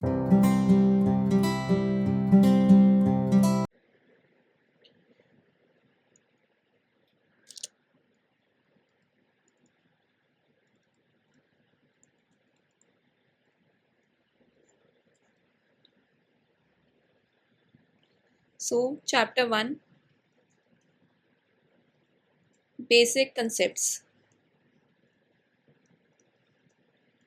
So, chapter 1, Basic Concepts.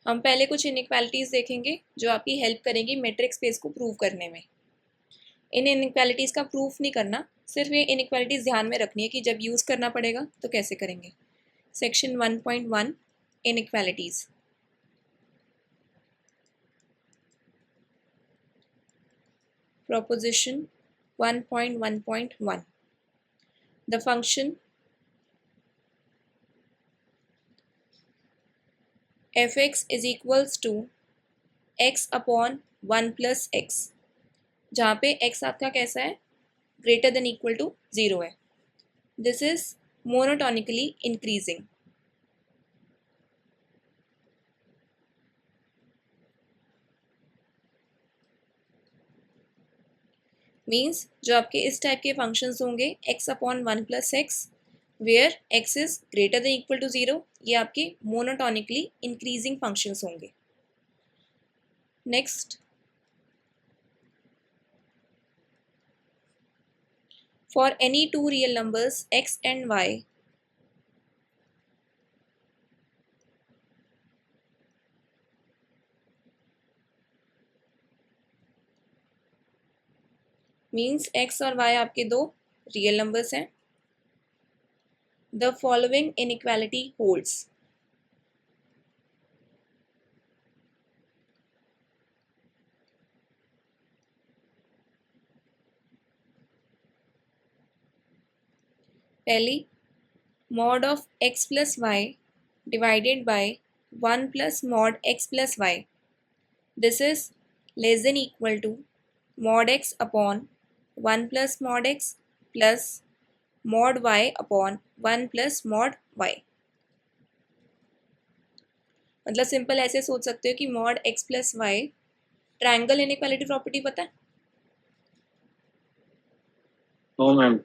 हम पहले कुछ इनइक्वालिटीज़ देखेंगे जो आपकी हेल्प करेंगी मैट्रिक्स स्पेस को प्रूव करने में। इन इनइक्वालिटीज़ का प्रूफ नहीं करना, सिर्फ ये इनइक्वालिटीज़ ध्यान में रखनी है कि जब यूज़ करना पड़ेगा तो कैसे करेंगे। Section 1.1 inequalities. Proposition 1.1.1. The function fx is equals to x upon 1 plus x, जहाँ पे x आपका कैसा है, ग्रेटर देन इक्वल टू 0 है. This is monotonically increasing. Means जो आपके इस टाइप के फंक्शंस होंगे x upon 1 plus x where x is greater than equal to 0, ये आपके मोनोटोनिकली इंक्रीजिंग फंक्शंस होंगे. Next, for any two real numbers x and y, means x और y आपके दो रियल नंबर्स हैं. The following inequality holds. पहली, mod of x plus y divided by 1 plus mod x plus y. This is less than equal to mod x upon 1 plus mod x plus mod y upon 1 plus mod y. मतलब simple ऐसे सोच सकते हो कि mod x plus y triangle inequality property पता है? No ma'am.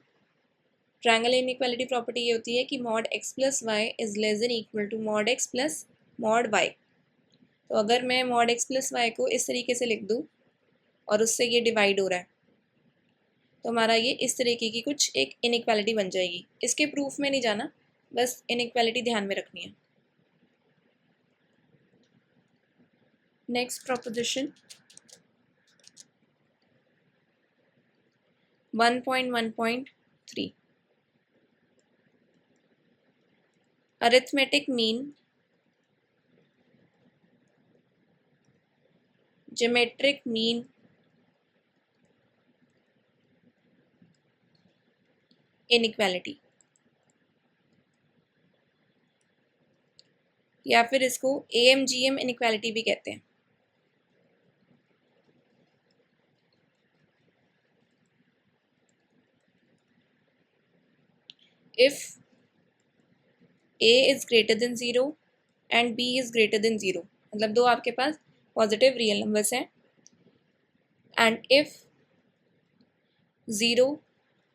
Triangle inequality property ये होती है कि mod x plus y is less than equal to mod x plus mod y. तो अगर मैं mod x plus y को इस तरीके से लिख दूँ और उससे ये डिवाइड हो रहा है तो हमारा ये इस तरीके की कुछ एक इनइक्वालिटी बन जाएगी. इसके प्रूफ में नहीं जाना, बस इनइक्वालिटी ध्यान में रखनी है. Next proposition 1.1.3. Arithmetic mean geometric mean inequality, या फिर इसको AMGM इनइक्वालिटी भी कहते हैं. If A is greater then 0 and B is greater then 0, मतलब दो आपके पास पॉजिटिव रियल नंबर्स हैं, and if 0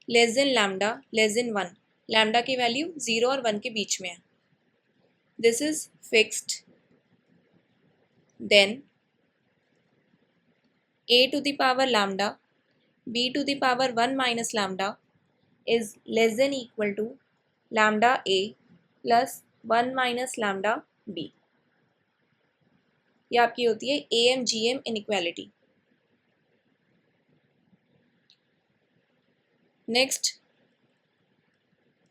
less than lambda less than 1, lambda की वैल्यू 0 और 1 के बीच में है, this is fixed, then a to the power lambda b to the power 1 minus lambda is less than equal to lambda a plus 1 minus lambda b. ये आपकी होती है AMGM inequality. Next,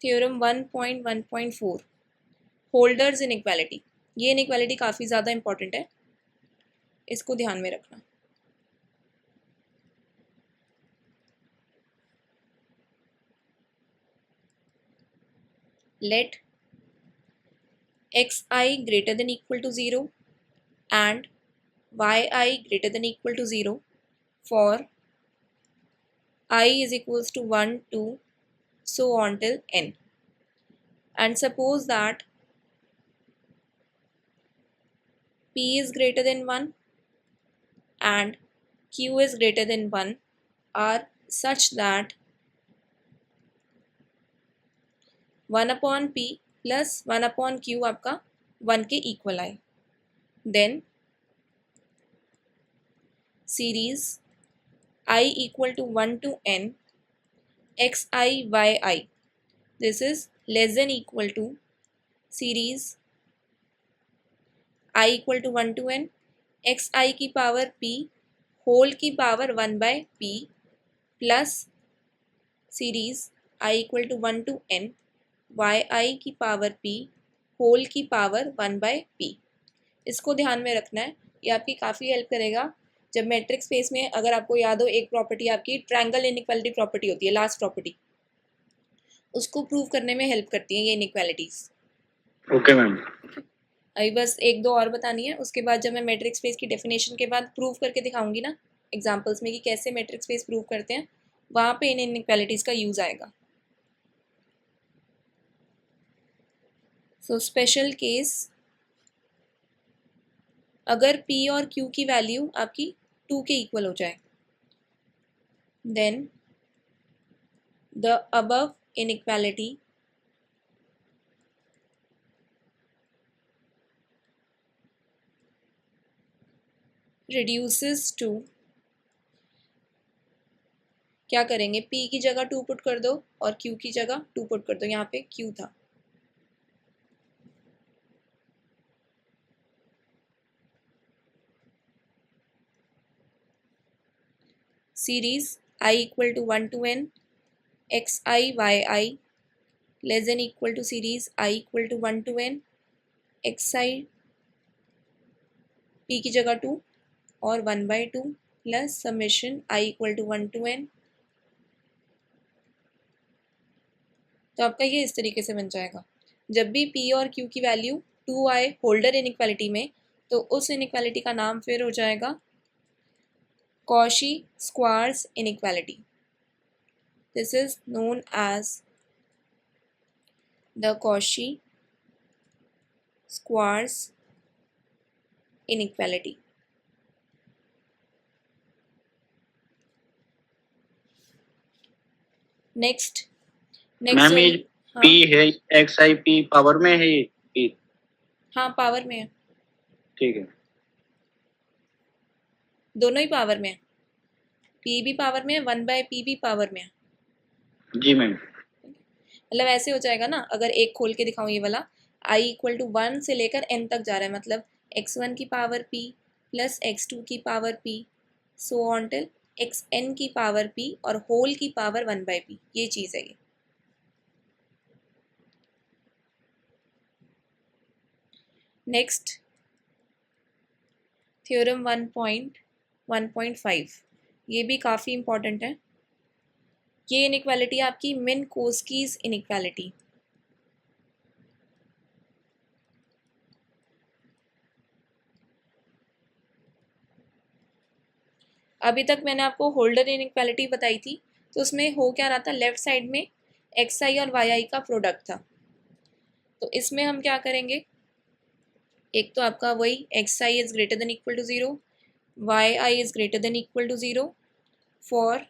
theorem 1.1.4 Holder's inequality. ये inequality काफ़ी ज़्यादा important है, इसको ध्यान में रखना. Let xi greater than equal to 0 and yi greater than equal to 0 for I is equals to 1, 2, so on till n. And suppose that p is greater than 1 and q is greater than 1 are such that 1 upon p plus 1 upon q आपका 1 के equal आए, then series I equal to 1 to n xi yi, this is less than equal to series I equal to 1 to n xi की power p whole की power 1 by p plus series I equal to 1 to n yi की power p whole की power 1 by p। इसको ध्यान में रखना है, ये आपकी काफ़ी हेल्प करेगा जब मैट्रिक्स स्पेस में, अगर आपको याद हो एक प्रॉपर्टी आपकी ट्रायंगल इनइक्वालिटी प्रॉपर्टी होती है, लास्ट प्रॉपर्टी, उसको प्रूव करने में हेल्प करती हैं ये इनइक्वालिटीज। Okay ma'am. अभी बस एक दो और बतानी है, उसके बाद जब मैं मैट्रिक्स स्पेस की डेफिनेशन के बाद प्रूव करके दिखाऊंगी ना एग्जांपल्स में कि कैसे मैट्रिक्स स्पेस प्रूव करते हैं, वहाँ पे इन इनइक्वालिटीज का यूज आएगा। सो स्पेशल केस, अगर p और q की वैल्यू आपकी 2 के इक्वल हो जाए, then the above inequality reduces to, क्या करेंगे, p की जगह 2 पुट कर दो और q की जगह 2 पुट कर दो, यहाँ पे q था, series I equal to 1 to n xi yi less than equal to series I equal to 1 to n xi p की जगह 2 और 1 by 2 plus summation I equal to 1 to n। तो आपका ये इस तरीके से बन जाएगा, जब भी p और q की वैल्यू 2 आए होल्डर इनइक्वालिटी में, तो उस इनइक्वालिटी का नाम फिर हो जाएगा Cauchy squares inequality. This is known as the Cauchy squares inequality. Next ma'am ये हाँ, p है, xi p पावर में है ये p? हाँ पावर में है, ठीक है, दोनों ही पावर में है, p भी पावर में है, 1 by p भी पावर में है। जी मैम। मतलब ऐसे हो जाएगा ना, अगर एक खोल के दिखाऊं ये वाला, I इक्वल टू 1 से लेकर n तक जा रहा है, मतलब x1 की पावर p प्लस x2 की power p so on till xn की पावर p और होल की पावर 1 by p, ये चीज़ है ये। नेक्स्ट थ्योरम 1.1.5, ये भी काफ़ी इंपॉर्टेंट है। ये इनइक्वालिटी आपकी मिन्कोस्कीज इनइक्वालिटी। अभी तक मैंने आपको होल्डर इनइक्वालिटी बताई थी, तो उसमें हो क्या रहा था, लेफ्ट साइड में xi और yi का प्रोडक्ट था। तो इसमें हम क्या करेंगे, एक तो आपका वही xi is greater than equal to 0, yi is greater than equal to 0 for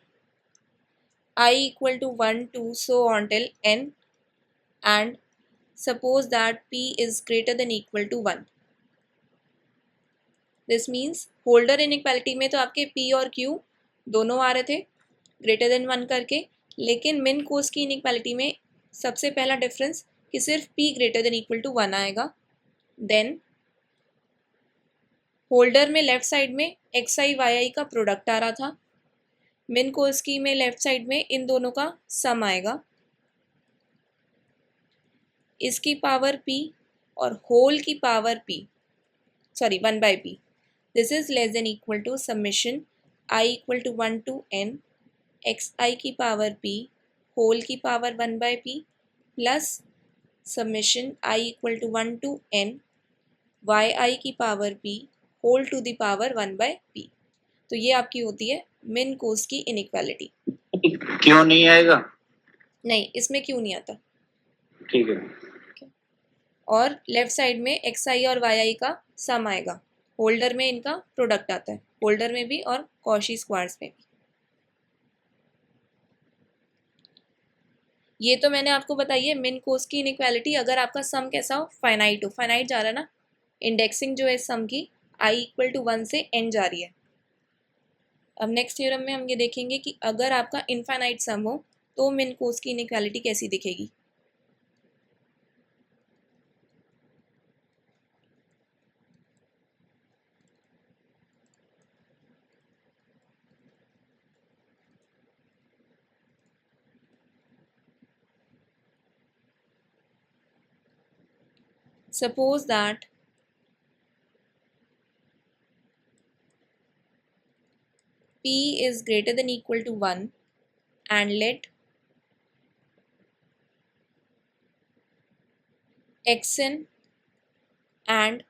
I equal to 1 2 so on till n, and suppose that p is greater than equal to 1। This means holder inequality में तो आपके p और q दोनों आ रहे थे greater than 1 करके, लेकिन मिन कोस की इनइक्वालिटी में सबसे पहला डिफरेंस कि सिर्फ p greater than equal to 1 आएगा। देन होल्डर में लेफ्ट साइड में xi yi का प्रोडक्ट आ रहा था, मिन कोस की में लेफ्ट साइड में इन दोनों का सम आएगा, इसकी पावर p और होल की power p, sorry 1 by p, this is less than equal to summation I equal to 1 to n xi की पावर p होल की power 1 by p plus summation I equal to 1 to n yi की power p whole to the power 1 by p। तो ये आपकी होती है मिन कोस की इनइक्वालिटी। क्यों नहीं आएगा? नहीं, इसमें क्यों नहीं आता। ठीक है। और लेफ्ट साइड में xi और yi का सम आएगा, होल्डर में इनका प्रोडक्ट आता है, होल्डर में भी और कॉशी स्क्वायर्स में भी। ये तो मैंने आपको बताई है मिन कोस की इनइक्वालिटी, अगर आपका सम कैसा हो, फाइनाइट हो। फाइनाइट जा रहा है ना, इंडेक्सिंग जो है सम की i इक्वल टू 1 से n जा रही है। अब नेक्स्ट थ्योरम में हम ये देखेंगे कि अगर आपका इनफाइनाइट सम हो तो मिन कोस की इनइक्वालिटी कैसी दिखेगी। Suppose that p is greater than equal to 1 and let xn and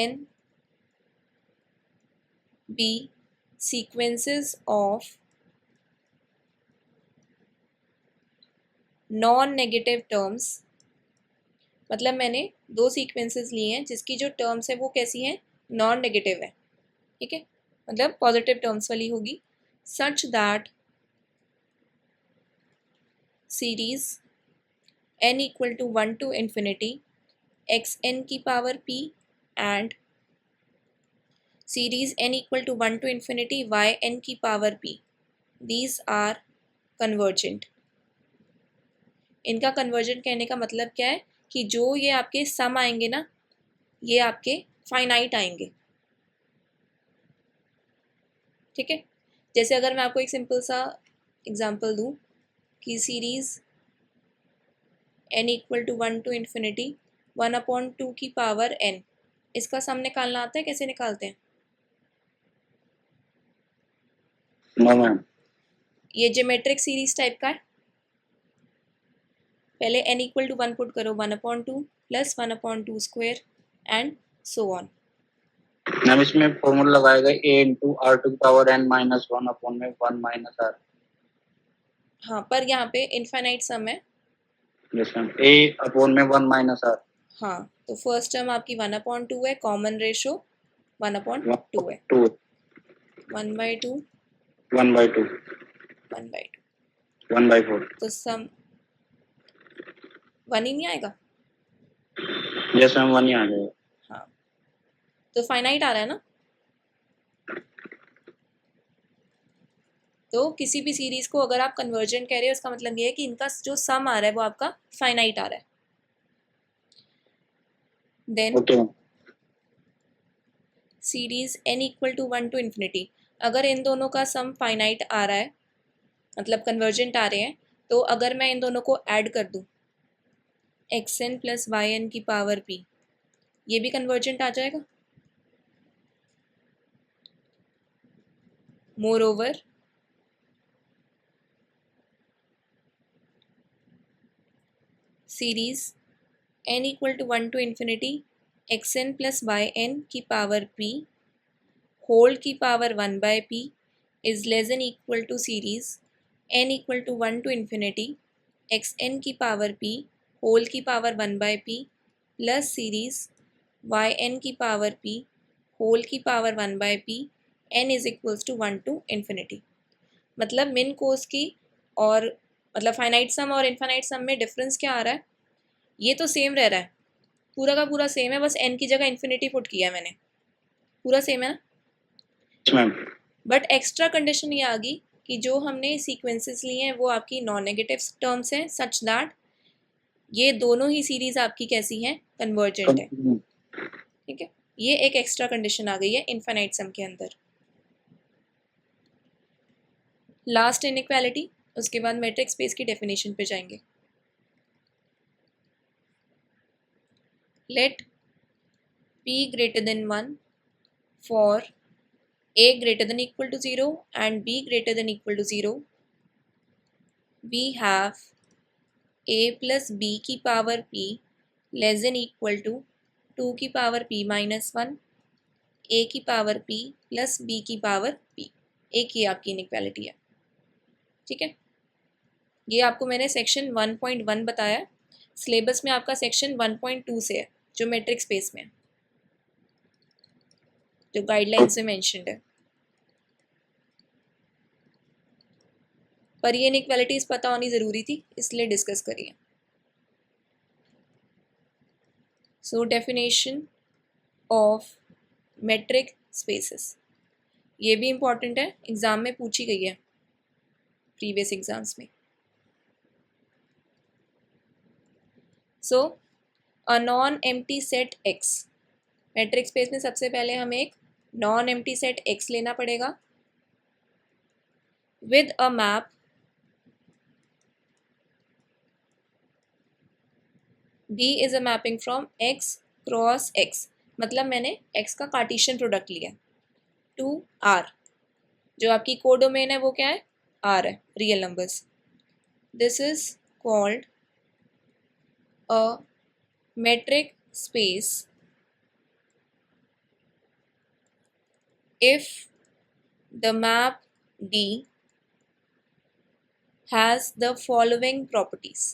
yn be sequences of non-negative terms। मतलब मैंने दो सीक्वेंसेस लिए हैं जिसकी जो टर्म्स है वो कैसी हैं, नॉन नेगेटिव है, ठीक है, मतलब पॉजिटिव टर्म्स वाली होगी। Such that series n equal to 1 to infinity xn की power p and series n equal to 1 to infinity yn की power p, these are convergent. इनका कन्वर्जेंट कहने का मतलब क्या है कि जो ये आपके सम आएंगे ना, ये आपके फाइनाइट आएंगे, ठीक है। जैसे अगर मैं आपको एक सिंपल सा एग्जांपल दूं कि series n equal to 1 to infinity 1/2 की पावर n, इसका सम निकालना आता है, कैसे निकालते हैं? No ma'am. ये ज्योमेट्रिक सीरीज टाइप का है। पहले n इक्वल टू 1 पुट करो, 1/2 plus 1/2 square and so on. Ma'am इसमें फॉर्मूला लगाएगा a into r to power n minus 1 upon में 1 माइनस r। हाँ, पर यहाँ पे इनफाइनाइट सम है। यस मैम, a अपॉन में 1 माइनस r। हाँ, तो फर्स्ट टर्म आपकी 1/2 है, कॉमन रेशो 1/2 है, 2 1/2 1/2 1/2, 1/4। तो सम 1 ही नहीं आएगा। यस मैम 1 ही आ जाएगा। हाँ, तो फाइनाइट आ रहा है ना। तो किसी भी सीरीज को अगर आप कन्वर्जेंट कह रहे हो, इसका मतलब ये है कि इनका जो सम आ रहा है वो आपका फाइनाइट आ रहा है। Then okay ma'am. Series n equal to 1 to infinity, अगर इन दोनों का सम फाइनाइट आ रहा है, मतलब कन्वर्जेंट आ रहे हैं, तो अगर मैं इन दोनों को ऐड कर दूं xn प्लस yn की पावर p, ये भी कन्वर्जेंट आ जाएगा। Moreover series n equal to 1 to infinity xn plus yn की पावर p होल की power 1/p is less than equal to series n equal to 1 to infinity xn की power p whole की power 1/p plus series yn की power p whole की power 1/p n is equals to 1 to infinity। मतलब मिन कोस की और मतलब finite सम और इनफाइनाइट सम में डिफरेंस क्या आ रहा है, ये तो सेम रह रहा है, पूरा का पूरा सेम है, बस n की जगह इन्फिनिटी पुट किया है मैंने, पूरा सेम है ना। बट एक्स्ट्रा कंडीशन ये आ गई कि जो हमने सीक्वेंसेस लिए हैं वो आपकी नॉन नेगेटिव टर्म्स हैं, सच दैट ये दोनों ही सीरीज आपकी कैसी हैं, कन्वर्जेंट है, ठीक है। ये एक एक्स्ट्रा कंडीशन आ गई है इनफाइनाइट सम के अंदर। लास्ट इनइक्वालिटी, उसके बाद मैट्रिक्स स्पेस की डेफिनेशन पे जाएंगे। Let p greater than 1 for a greater than equal to 0 and b greater than equal to 0, we have a plus b की power p less than equal to 2 की power p minus 1 a की power p plus b की power p। एक ही आपकी inequality है, ठीक है। ये आपको मैंने सेक्शन 1.1 बताया, सिलेबस में आपका सेक्शन 1.2 से है जो मैट्रिक्स स्पेस में है। जो गाइडलाइंस में मेंशन्ड है। पर ये इनइक्वालिटीज पता होनी ज़रूरी थी, इसलिए डिस्कस करिए। So definition of metric spaces, ये भी इम्पॉर्टेंट है, एग्ज़ाम में पूछी गई है प्रीवियस एग्जाम्स में। So a non empty set X, metric space में सबसे पहले हमें एक नॉन एम्प्टी सेट एक्स लेना पड़ेगा with a map B is a mapping from x cross x, मतलब मैंने x का कार्टेशियन प्रोडक्ट लिया टू R, जो आपकी कोडोमेन है वो क्या है, R है, real numbers. This is called a metric space if the map D has the following properties.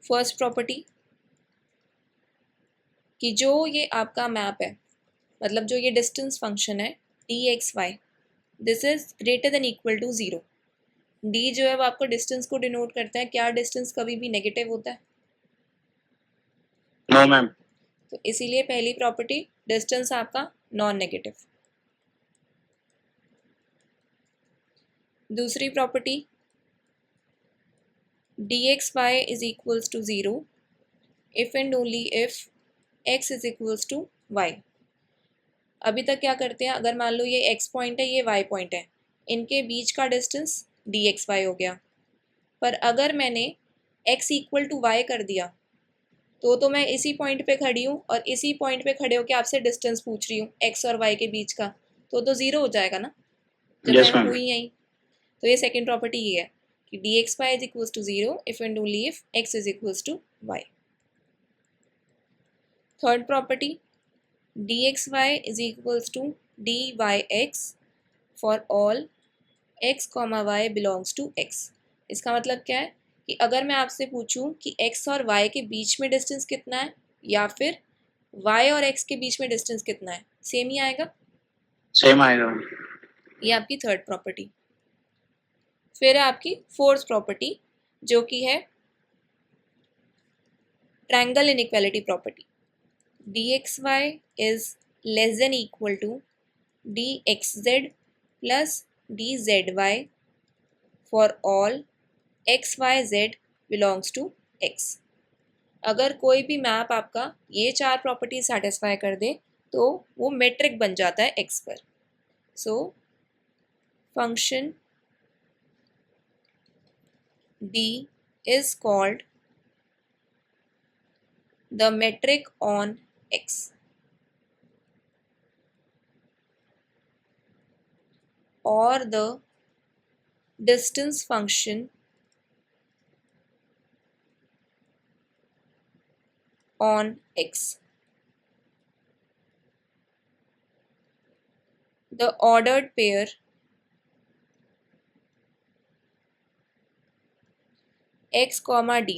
First property कि जो ये आपका मैप है, मतलब जो ये डिस्टेंस फंक्शन है d x y, this is greater than equal to zero. D जो है वो आपको डिस्टेंस को डिनोट करता है, क्या डिस्टेंस कभी भी नेगेटिव होता है? No ma'am. तो इसीलिए पहली प्रॉपर्टी डिस्टेंस आपका नॉन नेगेटिव। दूसरी property d x y is equals to zero if and only if x is equals to y. अभी तक क्या करते हैं, अगर मान लो ये एक्स पॉइंट है, ये वाई पॉइंट है, इनके बीच का डिस्टेंस डी एक्स वाई हो गया। पर अगर मैंने एक्स इक्वल टू वाई कर दिया तो मैं इसी पॉइंट पे खड़ी हूँ और इसी पॉइंट पे खड़े होकर आपसे डिस्टेंस पूछ रही हूँ एक्स और वाई के बीच का, तो ज़ीरो हो जाएगा ना, जब यस मैं मैम। हुई यहीं। तो ये सेकेंड प्रॉपर्टी ये है कि d x y is equals to zero if and only if x is equals to y. Third property d x y is equals to d y x for all x comma y belongs to x. इसका मतलब क्या है कि अगर मैं आपसे पूछूं कि x और y के बीच में डिस्टेंस कितना है या फिर y और x के बीच में डिस्टेंस कितना है, सेम ही आएगा, सेम आएगा। ये आपकी थर्ड प्रॉपर्टी। फिर है आपकी फोर्थ प्रॉपर्टी जो कि है triangle inequality property. D x y is less than equal to d x z plus d z y for all x y z belongs to x. अगर कोई भी मैप आपका ये चार प्रॉपर्टी सेटिस्फाई कर दे तो वो मेट्रिक बन जाता है एक्स पर। So function d is called the metric on x और the distance function on x. The ordered pair x, d,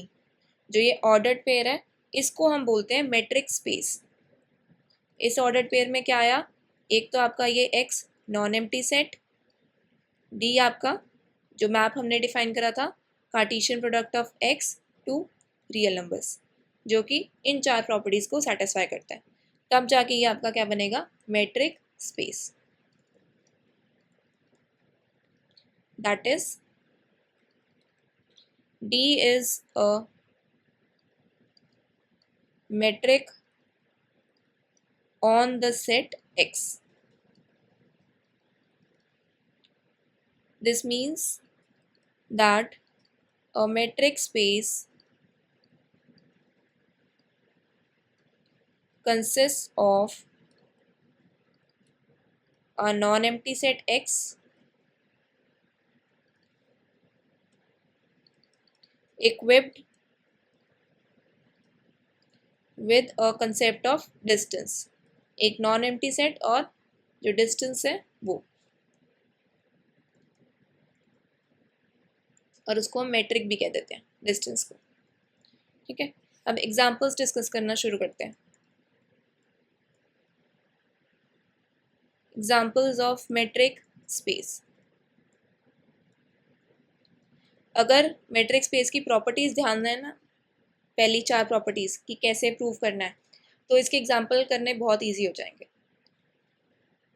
जो ये ऑर्डर्ड पेयर है इसको हम बोलते हैं मेट्रिक स्पेस। इस ऑर्डर्ड पेयर में क्या आया, एक तो आपका ये x non empty set, d आपका जो मैप हमने डिफाइन करा था Cartesian product of x to real numbers, जो कि इन चार प्रॉपर्टीज़ को सेटिस्फाई करता है, तब जाके ये आपका क्या बनेगा, metric space. That is D is a metric on the set X. This means that a metric space consists of a non-empty set X equipped with a concept of distance। एक non empty set और जो distance है वो। और उसको हम metric भी कह देते हैं डिस्टेंस को। ठीक है, अब एग्जांपल्स डिस्कस करना शुरू करते हैं। Examples of metric space. अगर मेट्रिक स्पेस की प्रॉपर्टीज ध्यान दें ना, पहली 4 प्रॉपर्टीज कि कैसे प्रूव करना है, तो इसके एग्जांपल करने बहुत इजी हो जाएंगे।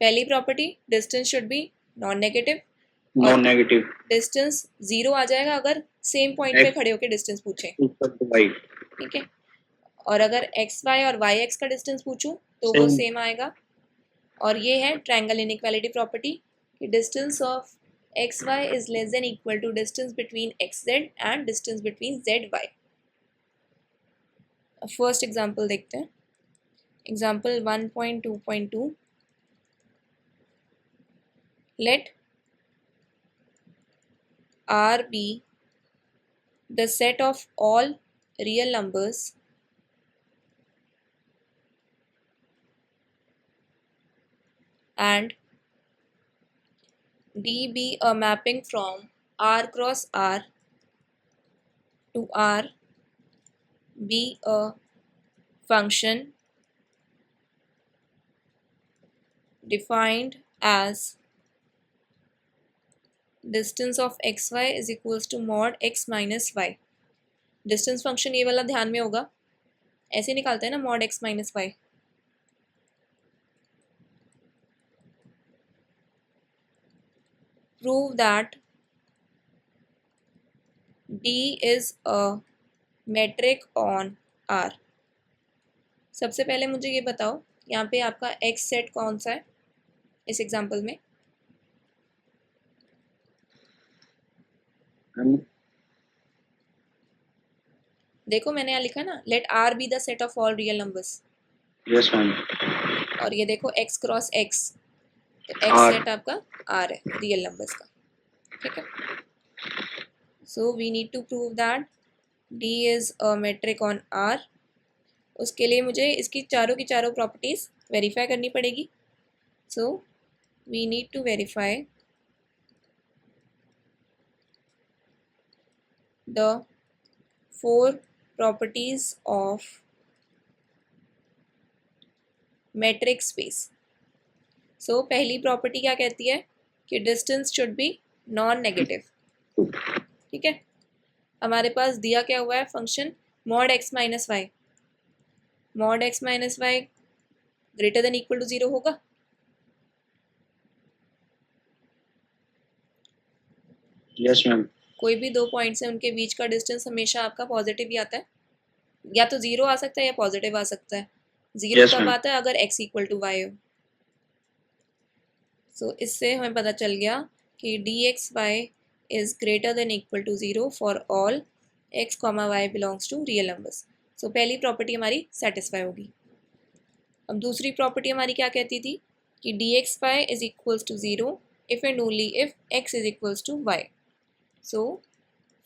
पहली property, distance should be non negative, non negative distance 0 आ जाएगा अगर सेम पॉइंट पे खड़े होकर डिस्टेंस पूछे। ठीक है, और अगर एक्स वाई और वाई एक्स का डिस्टेंस पूछूं तो वो सेम आएगा। और ये है ट्रायंगल इनइक्वालिटी प्रॉपर्टी कि distance of x y is less than equal to distance between x z and distance between z y. First example देखते हैं, example 1.2.2। Let R be the set of all real numbers and D be a mapping from R cross R to R be a function defined as distance of xy is equals to mod x minus y। Distance function ये वाला ध्यान में होगा, ऐसे निकालते हैं ना mod x minus y। Prove that D is a metric on R। सबसे पहले मुझे ये बताओ यहाँ पे आपका x सेट कौन सा है इस एग्जांपल में? देखो मैंने यहाँ लिखा ना, let R be the set of all real numbers. Yes ma'am. और ये देखो x क्रॉस x, तो x सेट आपका R है रियल नंबर्स का। ठीक है, so we need to prove that D is a metric on R। उसके लिए मुझे इसकी चारों की चारों प्रॉपर्टीज वेरीफाई करनी पड़ेगी। So we need to verify the 4 properties of metric space। So पहली प्रॉपर्टी क्या कहती है कि distance should be non negative. ठीक है, हमारे पास दिया क्या हुआ है function mod x minus y. Mod x minus y greater than equal to 0 होगा। Yes ma'am. कोई भी 2 पॉइंट्स है उनके बीच का डिस्टेंस हमेशा आपका पॉजिटिव ही आता है, या तो 0 आ सकता है या पॉजिटिव आ सकता है। 0 कब आता है? अगर x इक्वल टू वाई हो। सो इससे हमें पता चल गया कि dxy is greater than equal to 0 for all x, y belongs to real numbers. So पहली प्रॉपर्टी हमारी सेटिस्फाई होगी। अब दूसरी प्रॉपर्टी हमारी क्या कहती थी कि dxy is equals to 0 if and only if x is equals to y। So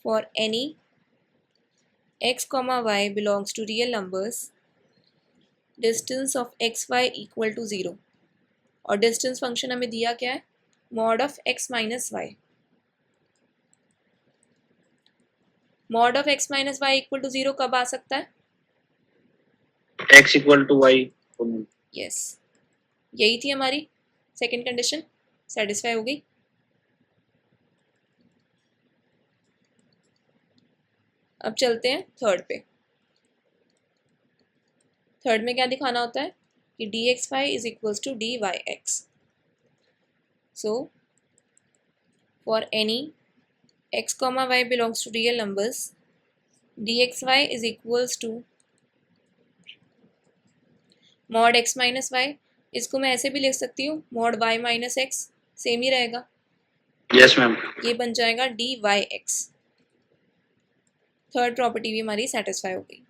for any x, y belongs to real numbers, distance of xy equal to 0। और डिस्टेंस फंक्शन हमें दिया क्या है? Mod of x minus y. Mod of x minus y equal to 0 कब आ सकता है? x equal to y. Yes, यही थी हमारी सेकेंड कंडीशन, सेटिस्फाई हो गई। अब चलते हैं थर्ड पे। थर्ड में क्या दिखाना होता है कि dxy is equals to dyx। So for any x, y belongs to real numbers, dxy is equals to mod x minus y. इसको मैं ऐसे भी लिख सकती हूँ mod y minus x, same ही रहेगा। Yes ma'am. ये बन जाएगा dyx। थर्ड प्रॉपर्टी भी हमारी सेटिस्फाई हो गई।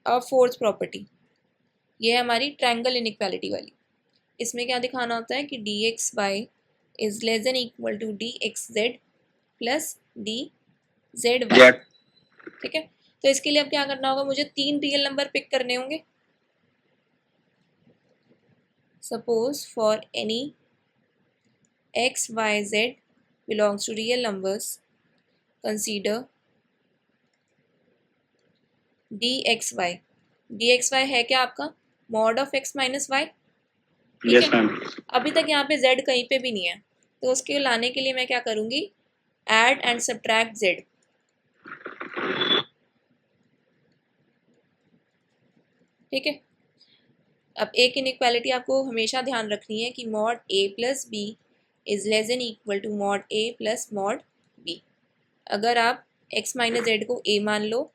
अब फोर्थ प्रॉपर्टी, ये है हमारी ट्रायंगल इनइक्वालिटी वाली। इसमें क्या दिखाना होता है कि dxy is less than equal to dxz plus dzy। ठीक है, तो इसके लिए अब क्या करना होगा? मुझे 3 रियल नंबर पिक करने होंगे। Suppose for any x, y, z belongs to real numbers, consider dxy. dxy है क्या आपका mod of x minus y, ठीक यस है। मैम। अभी तक यहाँ पे z कहीं पे भी नहीं है, तो उसके लाने के लिए मैं क्या करूँगी, add and subtract z, ठीक है। अब एक इनइक्वालिटी आपको हमेशा ध्यान रखनी है कि mod a plus b is less than equal to mod a plus mod b। अगर आप x माइनस जेड को a मान लो,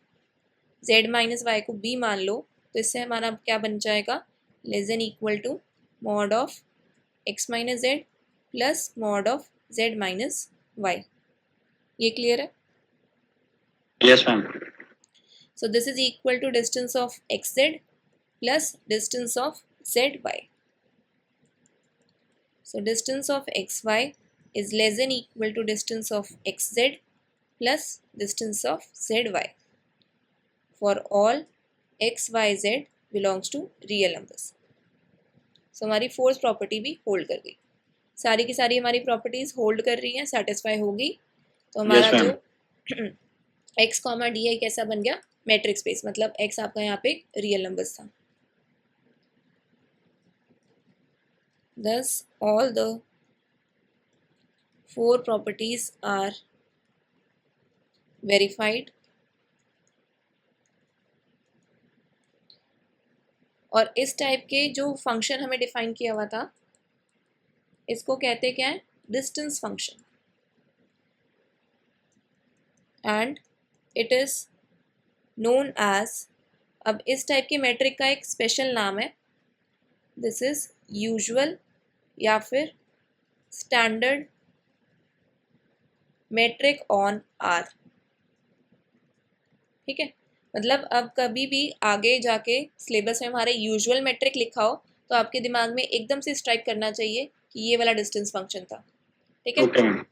z माइनस वाई को b मान लो, तो इससे हमारा क्या बन जाएगा, less than equal to mod of x minus z plus mod of z minus y. ये क्लियर है? Yes ma'am. So this is equal to distance of x z plus distance of zy. So distance of xy is less than equal to distance of xz plus distance of zy for all x, y, z belongs to real numbers. So हमारी fourth property भी hold कर गई, सारी की सारी हमारी properties hold कर रही हैं, सेटिस्फाई होगी। तो हमारा Yes, जो ma'am. x comma D I कैसा बन गया, मैट्रिक्स स्पेस, मतलब x आपका यहाँ पे रियल नंबर्स था। Thus, all the four properties are verified और इस टाइप के जो फंक्शन हमें डिफाइन किया हुआ था, इसको कहते क्या है, distance function, and it is known as, अब इस टाइप की मैट्रिक का एक स्पेशल नाम है, दिस इज यूजुअल या फिर स्टैंडर्ड मैट्रिक ऑन आर, ठीक है। मतलब अब कभी भी आगे जाके सिलेबस में हमारे यूजुअल मैट्रिक लिखा हो तो आपके दिमाग में एकदम से स्ट्राइक करना चाहिए कि ये वाला डिस्टेंस फंक्शन था, ठीक है। Okay, ma'am.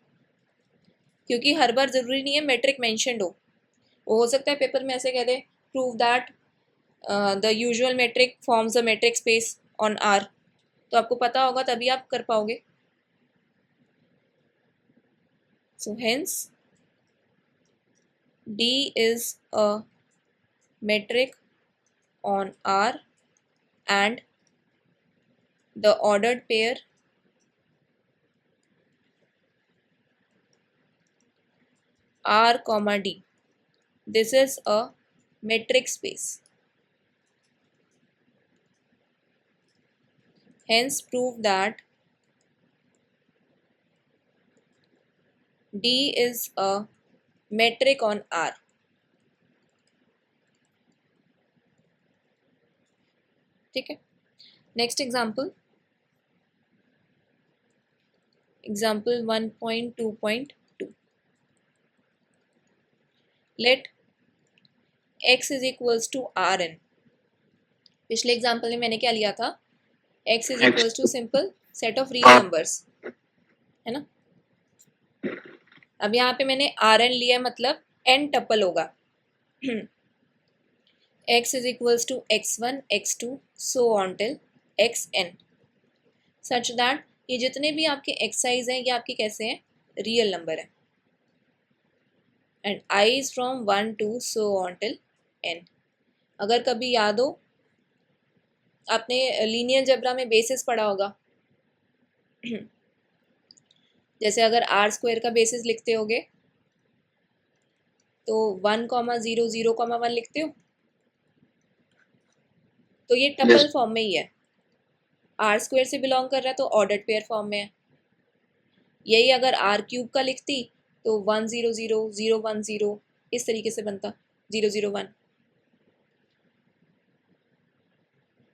क्योंकि हर बार जरूरी नहीं है मैट्रिक मेंशन्ड हो, वो हो सकता है पेपर में ऐसे कह दे, prove that the usual metric forms a metric space on R, तो आपको पता होगा तभी आप कर पाओगे। So hence D is a metric on R and the ordered pair R comma D. This is a metric space. Hence prove that D is a metric on R. ठीक है। Next example, example 1.2.2, let x is equals to R n. पिछले example में मैंने क्या लिया था, x is equals to simple set of real numbers, है ना। अब यहाँ पे मैंने आर एन लिया, मतलब एन टपल होगा x is equals to x1, x2, so on till xn, such that ये जितने भी आपके एक्साइज हैं ये आपके कैसे हैं, रियल नंबर है, and i is from 1 to so on till n। अगर कभी याद हो, आपने लीनियर जबरा में बेसिस पढ़ा होगा जैसे अगर आर स्क्वायर का बेसिस लिखते होगे तो 1,0, 0,1 लिखते हो, तो ये टपल Yes. फॉर्म में ही है, आर स्क्वायर से बिलोंग कर रहा है तो ऑर्डर्ड पेयर फॉर्म में है। यही अगर आर क्यूब का लिखती तो 1,0,0,0,1,0 इस तरीके से बनता, 0,0,1।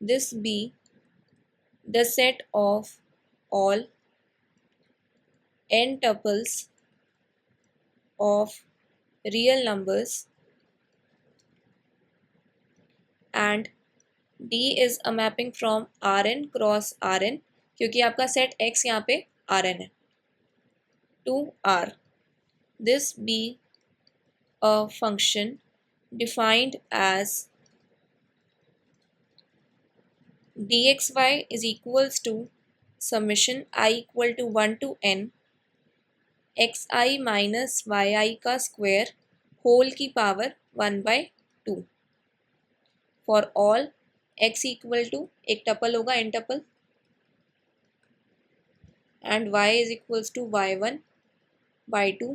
This B the set of all n tuples of real numbers and D is a mapping from Rn cross Rn, क्योंकि आपका सेट x यहाँ पे Rn है, to R. This be a function defined as dxy is equals to summation I equal to 1 to n x i minus y i का square whole की power 1/2 for all x equal to, एक tuple होगा n tuple, and y is equals to y1 y2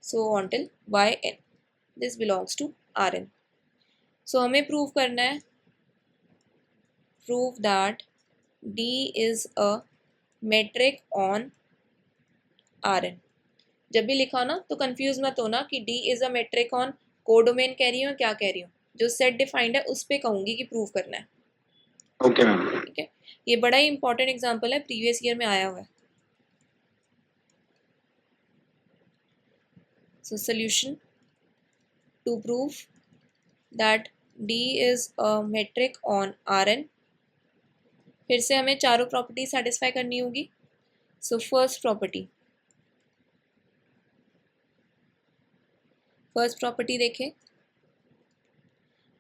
so on till yn. This belongs to Rn. So हमें prove करना है, prove that D is a metric on Rn. जब भी लिखा हो ना तो कंफ्यूज मत होना कि D is a metric on codomain कह रही हूँ क्या कह रही हूँ, जो सेट डिफाइंड है उस पे कहूंगी कि प्रूव करना है. Okay ma'am. ठीक है, ये बड़ा ही इंपॉर्टेंट एग्जाम्पल है, प्रीवियस ईयर में आया हुआ है. So solution to prove that D is a metric on Rn. फिर से हमें चारों प्रॉपर्टी सेटिस्फाई करनी होगी. सो फर्स्ट प्रॉपर्टी देखें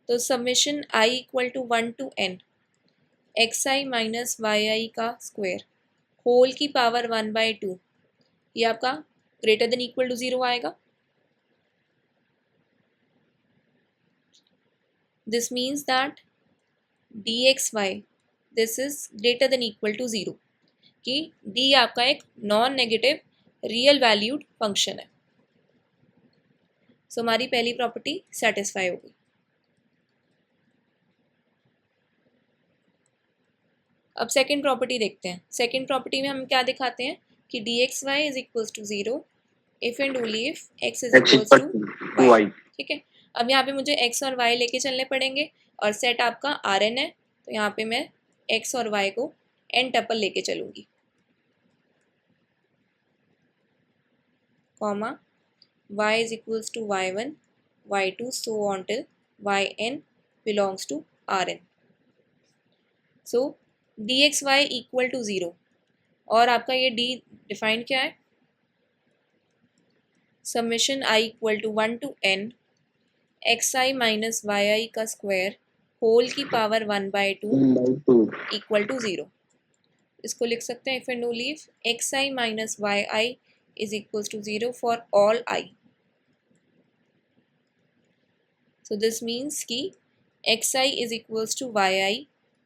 तो summation i equal to 1 to n x i minus y i का स्क्वायर होल की पावर 1/2, ये आपका ग्रेटर देन इक्वल टू 0 आएगा. This means that dxy this is greater than equal to 0, कि d आपका एक non negative real valued function है. So हमारी पहली प्रॉपर्टी सेटिस्फाई हो गई. अब सेकंड प्रॉपर्टी देखते हैं. सेकंड प्रॉपर्टी में हम क्या दिखाते हैं कि dxy is equals to 0 if and only if x is equals to y. ठीक है, अब यहाँ पे मुझे x और y लेके चलने पड़ेंगे और सेट आपका Rn है, तो यहाँ पे मैं x और y को n टपल लेके चलूंगी, comma y is equals to y1 y2 so on till yn belongs to Rn. so dxy equal to 0 और आपका ये d डिफाइंड क्या है, summation i equal to 1 to n x i minus y i का square whole की power 1/2 equal to 0. इसको लिख सकते हैं if and only if x i minus y i is equals to 0 for all i. So this means कि xi is equals to yi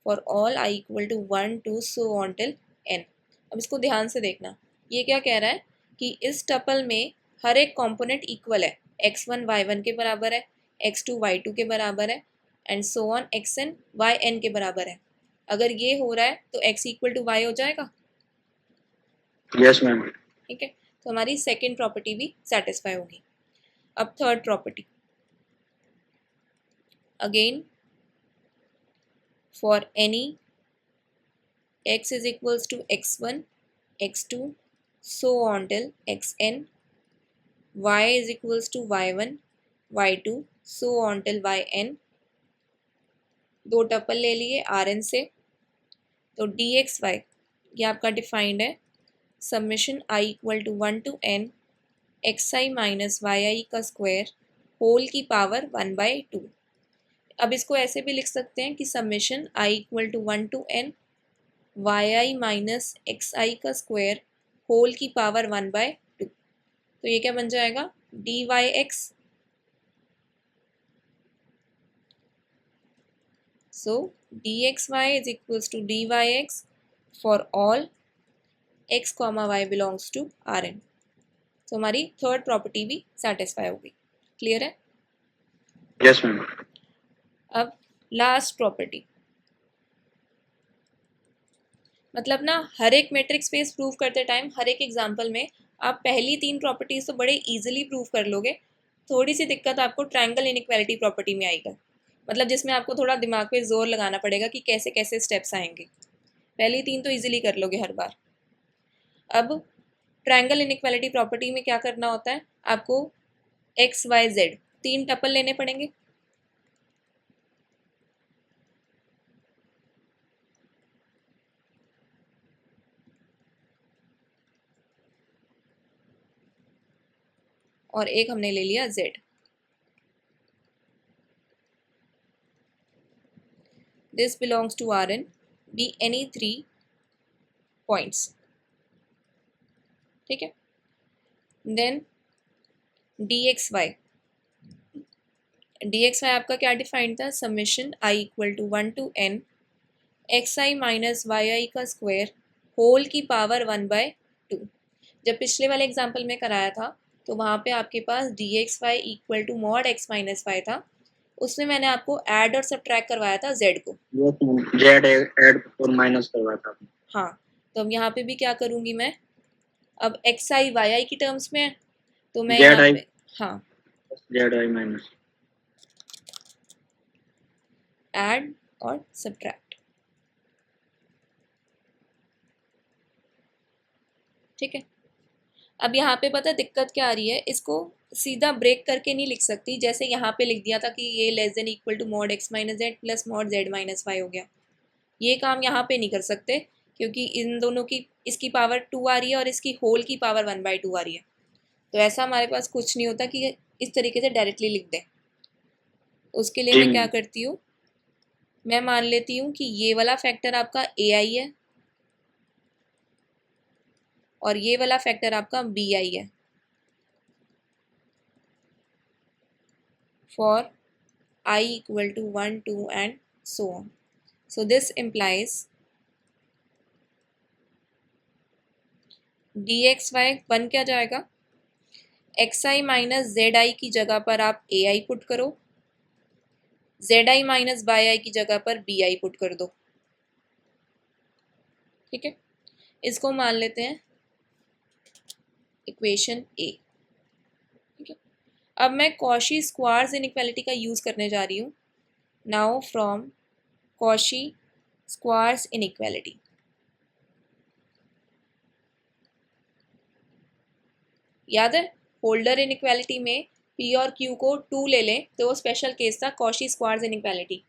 for all i equal to 1 2 so on till n. अब इसको ध्यान से देखना, ये क्या कह रहा है कि इस टपल में हर एक कंपोनेंट इक्वल है, x1 y1 के बराबर है, x2 y2 के बराबर है and so on xn yn के बराबर है. अगर ये हो रहा है तो x इक्वल टू y हो जाएगा. Yes ma'am. ठीक है, तो हमारी सेकेंड प्रॉपर्टी भी सेटिस्फाई होगी. अब third property, again for any x is equals to x1 x2 so on till xn, y is equals to y1 y2 so on till yn. दो टपल ले लिए Rn से, तो dxy ये आपका डिफाइंड है summation i equal to 1 to n x i minus y i का square whole की पावर 1/2. अब इसको ऐसे भी लिख सकते हैं कि summation i equal to 1 to n y i minus x i का स्क्वायर होल की पावर 1/2. तो ये क्या बन जाएगा, dy x. So dxy is equals to dy x for all x comma y belongs to Rn. तो हमारी third property भी सेटिस्फाई होगी. क्लियर है? Yes ma'am. अब लास्ट प्रॉपर्टी, मतलब ना हर एक मैट्रिक्स स्पेस प्रूव करते टाइम हर एक एग्जांपल में आप पहली 3 प्रॉपर्टीज तो बड़े इजीली प्रूव कर लोगे. थोड़ी सी दिक्कत आपको ट्रायंगल इनइक्वालिटी प्रॉपर्टी में आएगा, मतलब जिसमें आपको थोड़ा दिमाग पे जोर लगाना पड़ेगा कि कैसे कैसे स्टेप्स आएंगे. पहली 3 तो इजीली कर लोगे हर बार. अब ट्रायंगल इनइक्वालिटी प्रॉपर्टी में क्या करना होता है, आपको एक्स वाई जेड 3 टपल लेने पड़ेंगे. और एक हमने ले लिया z. This belongs to Rn be any 3 points. ठीक है, देन dxy, dxy आपका क्या डिफाइंड था, summation i equal to 1 to n xi minus yi का स्क्वायर होल की पावर 1/2। जब पिछले वाले एग्जाम्पल में कराया था तो वहाँ पे आपके पास dxy equal to mod x minus y था, उसमें मैंने आपको ऐड और सब्ट्रैक्ट करवाया था z को, जेड ऐड और माइनस करवाया था। हाँ, तो अब यहाँ पे भी क्या करूँगी मैं, अब xi yi की टर्म्स में है तो मैं यहाँ पे हाँ जेड आई माइनस ऐड और सब्ट्रैक्ट, ठीक है। अब यहाँ पे पता दिक्कत क्या आ रही है, इसको सीधा ब्रेक करके नहीं लिख सकती, जैसे यहाँ पे लिख दिया था कि ये less than equal to mod x minus z plus mod z minus y हो गया। ये काम यहाँ पे नहीं कर सकते क्योंकि इन दोनों की, इसकी पावर 2 आ रही है और इसकी होल की पावर 1/2 आ रही है, तो ऐसा हमारे पास कुछ नहीं होता कि इस तरीके से डायरेक्टली लिख दें। उसके लिए मैं क्या करती हूँ, मैं मान लेती हूँ कि ये वाला फैक्टर आपका ai है और ये वाला फैक्टर आपका bi है for I equal to 1, 2 and so on. So this implies dxy बन क्या जाएगा, xi माइनस zi की जगह पर आप ai पुट करो, zi माइनस yi की जगह पर bi पुट कर दो, ठीक है। इसको मान लेते हैं इक्वेशन ए, ठीक है। अब मैं कॉशी स्क्वायर्स इनइक्वालिटी का यूज करने जा रही हूँ। Now from Cauchy squares inequality, याद है होल्डर इनइक्वालिटी में P और Q को 2 ले लें तो वो स्पेशल केस था कॉशी स्क्वायर्स इनइक्वालिटी।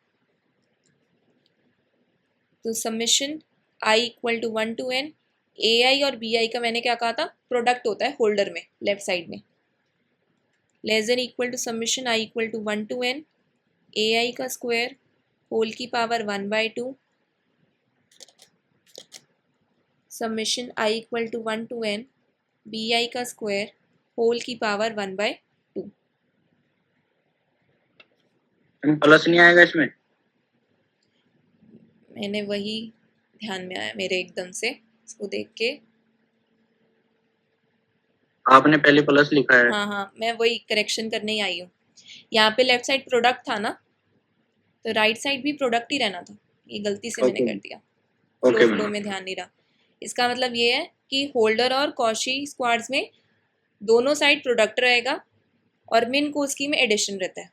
तो summation I equal to 1 to n ai और bi का मैंने क्या कहा था, प्रोडक्ट होता है होल्डर में लेफ्ट साइड में, less than equal to summation I equal to 1 to n ai का स्क्वायर होल की power 1/2 summation I equal to 1 to n bi का स्क्वायर होल की पावर 1/2। प्लस नहीं आएगा इसमें, मैंने वही ध्यान में आया मेरे एकदम से, इसको देख के आपने पहले प्लस लिखा है। हाँ, मैं वही करेक्शन करने ही आई हूँ। यहाँ पे लेफ्ट साइड प्रोडक्ट था ना, तो राइट साइड भी प्रोडक्ट ही रहना था, ये गलती से मैंने कर दिया, फ्लो में ध्यान नहीं रहा। इसका मतलब ये है कि होल्डर और कॉशी स्क्वाड्स में दोनों साइड प्रोडक्ट रहेगा और मिनकोस्की में एडिशन रहता है,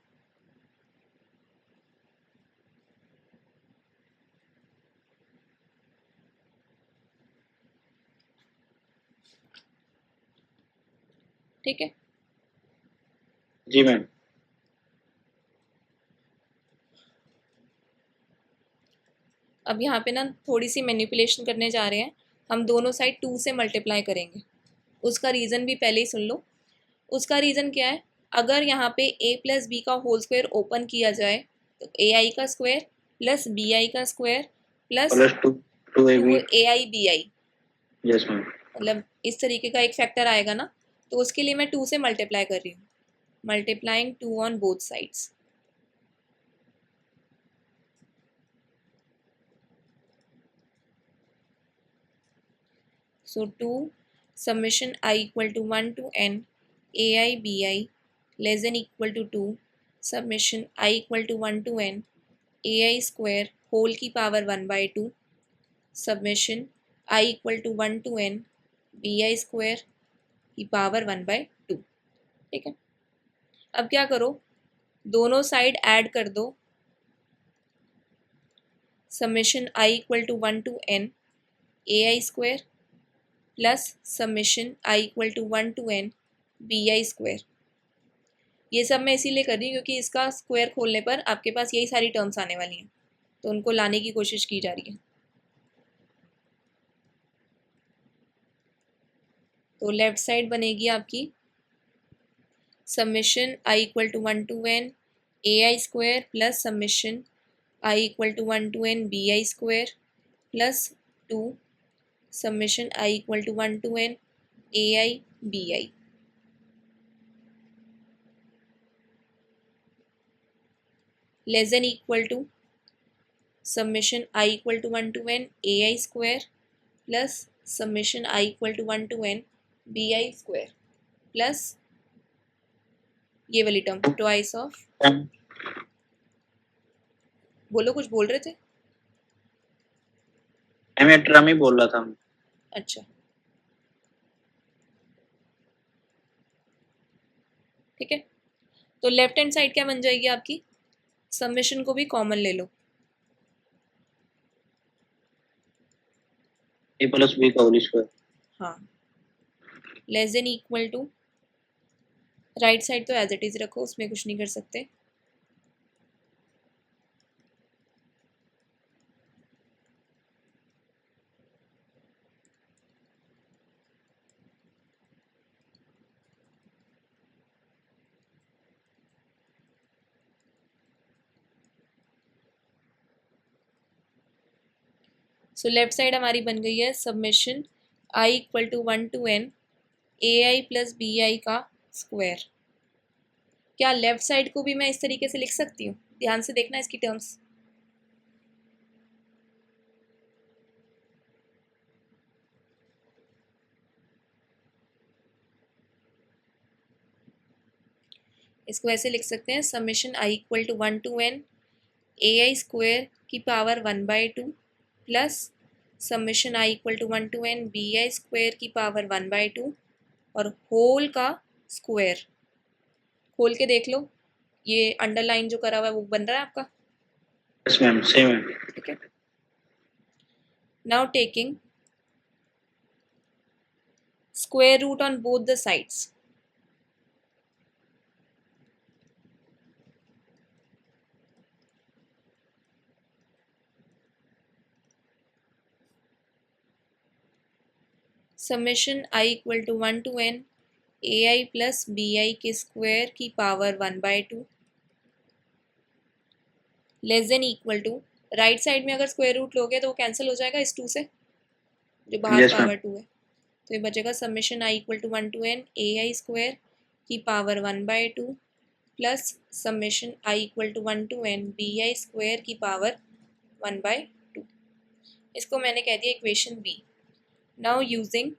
ठीक है जी मैम। अब यहाँ पे ना थोड़ी सी मैनिपुलेशन करने जा रहे हैं, हम दोनों साइड 2 से मल्टीप्लाई करेंगे। उसका रीज़न भी पहले ही सुन लो। उसका रीज़न क्या है, अगर यहाँ पे a प्लस बी का होल स्क्वायर ओपन किया जाए तो ai का स्क्वायर प्लस bi का square plus 2 ai bi, yes ma'am. मतलब इस तरीके का एक फैक्टर आएगा ना, तो उसके लिए मैं 2 से मल्टीप्लाई कर रही हूँ, multiplying 2 on both sides. So 2 summation I equal to 1 to n ai bi less than equal to 2 summation I equal to 1 to n ai square whole की power 1/2 summation I equal to 1 to n bi square की power 1/2, ठीक है। अब क्या करो, दोनों side add कर दो, summation I equal to 1 to n ai square plus summation I equal to 1 to n bi square. ये सब मैं इसीलिए कर रही हूँ क्योंकि इसका स्क्वायर खोलने पर आपके पास यही सारी टर्म्स आने वाली हैं, तो उनको लाने की कोशिश की जा रही है। तो लेफ्ट साइड बनेगी आपकी summation I equal to 1 to n ai square plus summation I equal to 1 to n bi square plus 2 summation I equal to 1 to n ai bi। Less than equal to summation i equal to 1 to n a i square plus summation i equal to 1 to n b i square plus ये वाली term twice of, बोलो कुछ बोल रहे थे। मैं term ही बोल रहा था। अच्छा ठीक है, तो लेफ्ट हैंड साइड क्या बन जाएगी आपकी, समेशन को भी कॉमन ले लो, ए प्लस बी का होल स्क्वायर। हाँ less than equal to, right side तो एज इट इज रखो, उसमें कुछ नहीं कर सकते। सो लेफ्ट साइड हमारी बन गई है summation i equal to 1 to n a i plus b i का स्क्वायर। क्या लेफ्ट साइड को भी मैं इस तरीके से लिख सकती हूँ, ध्यान से देखना इसकी टर्म्स। इसको ऐसे लिख सकते हैं summation i equal to 1 to n a i square की power 1/2 plus summation i equal to 1 to n b i square की पावर 1/2 और होल का स्क्वायर। खोल के देख लो, ये अंडरलाइन जो करा हुआ है वो बन रहा है आपका। यस मैम, सेम है। ठीक है, now taking square root on both the sides, summation i equal to 1 to n a i plus b i के स्क्वायर की power 1/2 less than equal to, right side में अगर स्क्वायर रूट लोगे तो वो कैंसिल हो जाएगा इस 2 से, जो बाहर यस मैम। पावर 2 है, तो ये बचेगा summation i equal to 1 to n a i square की power 1/2 plus summation i equal to 1 to n b i square की पावर 1/2। इसको मैंने कह दिया equation B. Now using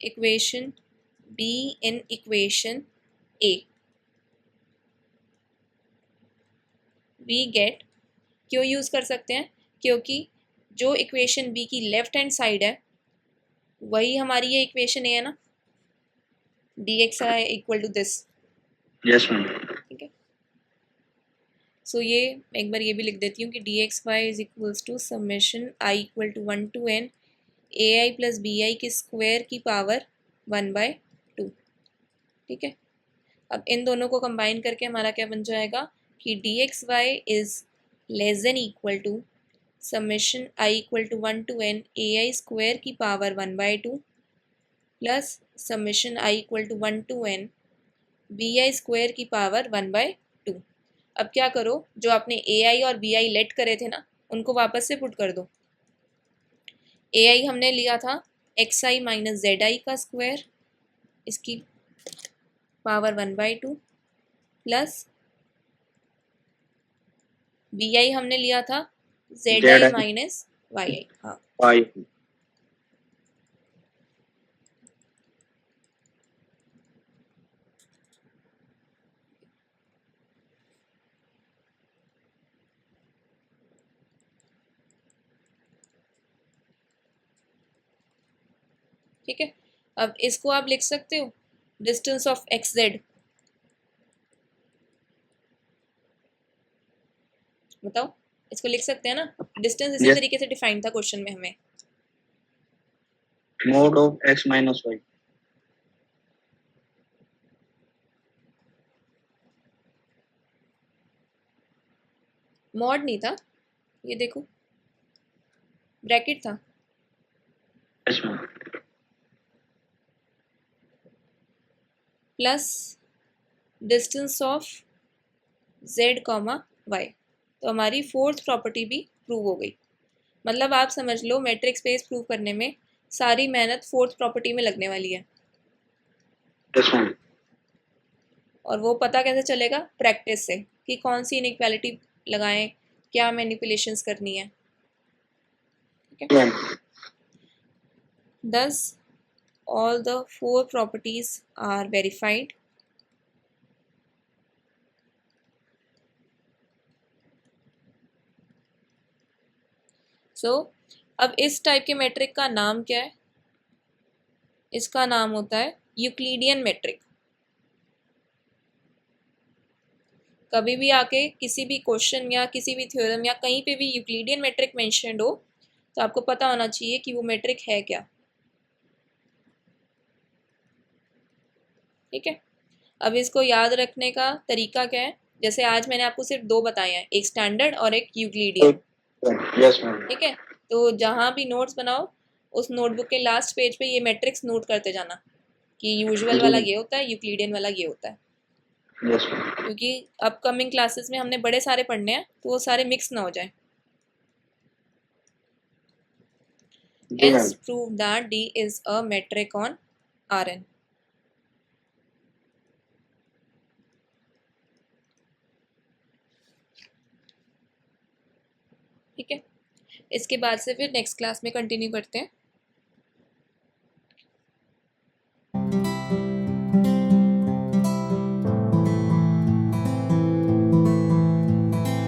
equation B in equation A we get, क्यों use कर सकते हैं, क्योंकि जो इक्वेशन बी की लेफ्ट हैंड साइड है वही हमारी ये इक्वेशन ए है ना, d x I equal to this. Yes ma'am. ठीक है, सो ये एक बार ये भी लिख देती हूँ कि d x y is equals to summation i equal to 1 to n a i plus b i के स्क्वायर की पावर 1/2। ठीक है, अब इन दोनों को कंबाइन करके हमारा क्या बन जाएगा कि d x y is less than equal to summation i equal to 1 to n a i square की power 1/2 plus summation i equal to 1 to n b i square की पावर 1/2। अब क्या करो, जो आपने ए आई और बी आई लेट करे थे ना उनको वापस से पुट कर दो। ए आई हमने लिया था x i minus Z I का स्क्वायर, इसकी पावर 1/2 प्लस बी आई हमने लिया था जेड आई माइनस वाई आई। हाँ वाई। ठीक है, अब इसको आप लिख सकते हो डिस्टेंस ऑफ एक्स जेड, बताओ इसको लिख सकते हैं ना, डिस्टेंस इसी यस। तरीके से डिफाइन था क्वेश्चन में हमें। Mod of x minus y. Mod नहीं था, ये देखो ब्रैकेट था। Yes ma'am. Plus distance of z comma y, तो हमारी फोर्थ प्रॉपर्टी भी प्रूव हो गई। मतलब आप समझ लो मैट्रिक्स स्पेस प्रूव करने में सारी मेहनत फोर्थ प्रॉपर्टी में लगने वाली है। Yes ma'am. और वो पता कैसे चलेगा, प्रैक्टिस से। कि कौन सी इनइक्वालिटी लगाएं, क्या मैनिपुलेशंस करनी है. ठीक है. Thus all the four properties are verified. अब इस टाइप के मैट्रिक का नाम क्या है? इसका नाम होता है यूक्लिडियन मैट्रिक. कभी भी आके किसी भी क्वेश्चन या किसी भी थ्योरम या कहीं पे भी यूक्लिडियन मैट्रिक मेंशन्ड हो तो आपको पता होना चाहिए कि वो मैट्रिक है क्या. ठीक है. अब इसको याद रखने का तरीका क्या है? जैसे आज मैंने आपको सिर्फ दो बताए हैं, एक स्टैंडर्ड और एक यूक्लिडियन. Yes ma'am. ठीक है. तो जहाँ भी नोट्स बनाओ उस नोटबुक के लास्ट पेज पे ये मैट्रिक्स नोट करते जाना कि यूजुअल वाला ये होता है, यूक्लिडियन वाला ये होता है. Yes ma'am. क्योंकि अपकमिंग क्लासेस में हमने बड़े सारे पढ़ने हैं तो वो सारे मिक्स ना हो जाए. Hence prove that D is a metric on Rn. ठीक है. इसके बाद से फिर नेक्स्ट क्लास में कंटिन्यू करते हैं.